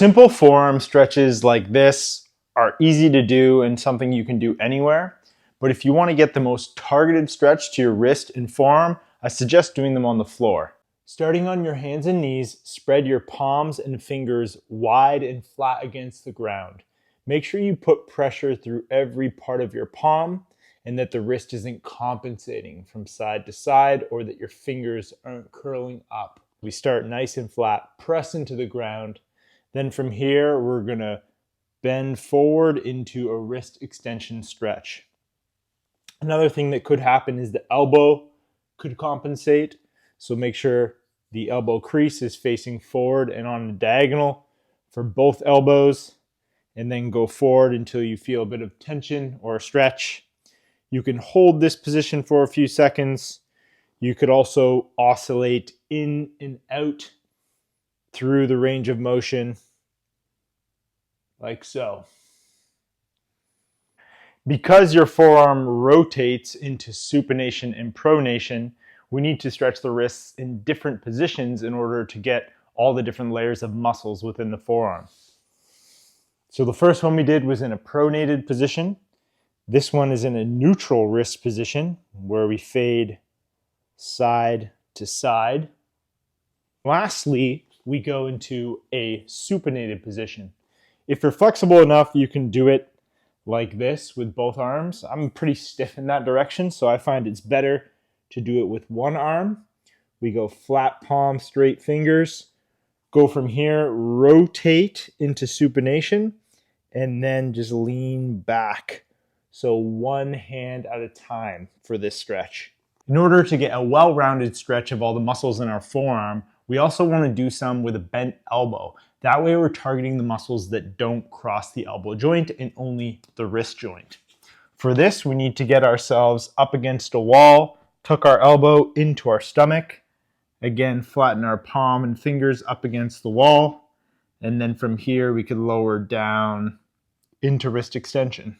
Simple forearm stretches like this are easy to do and something you can do anywhere. But if you want to get the most targeted stretch to your wrist and forearm, I suggest doing them on the floor. Starting on your hands and knees, spread your palms and fingers wide and flat against the ground. Make sure you put pressure through every part of your palm and that the wrist isn't compensating from side to side or that your fingers aren't curling up. We start nice and flat, press into the ground. Then from here, we're gonna bend forward into a wrist extension stretch. Another thing that could happen is the elbow could compensate. So make sure the elbow crease is facing forward and on a diagonal for both elbows, and then go forward until you feel a bit of tension or a stretch. You can hold this position for a few seconds. You could also oscillate in and out through the range of motion, like so. Because your forearm rotates into supination and pronation, we need to stretch the wrists in different positions in order to get all the different layers of muscles within the forearm. So the first one we did was in a pronated position. This one is in a neutral wrist position where we fade side to side. Lastly, we go into a supinated position. If you're flexible enough, you can do it like this with both arms. I'm pretty stiff in that direction, so I find it's better to do it with one arm. We go flat palm, straight fingers. Go from here, rotate into supination, and then just lean back. So one hand at a time for this stretch. In order to get a well-rounded stretch of all the muscles in our forearm, we also want to do some with a bent elbow. That way we're targeting the muscles that don't cross the elbow joint and only the wrist joint. For this, we need to get ourselves up against a wall, tuck our elbow into our stomach. Again, flatten our palm and fingers up against the wall. And then from here, we could lower down into wrist extension.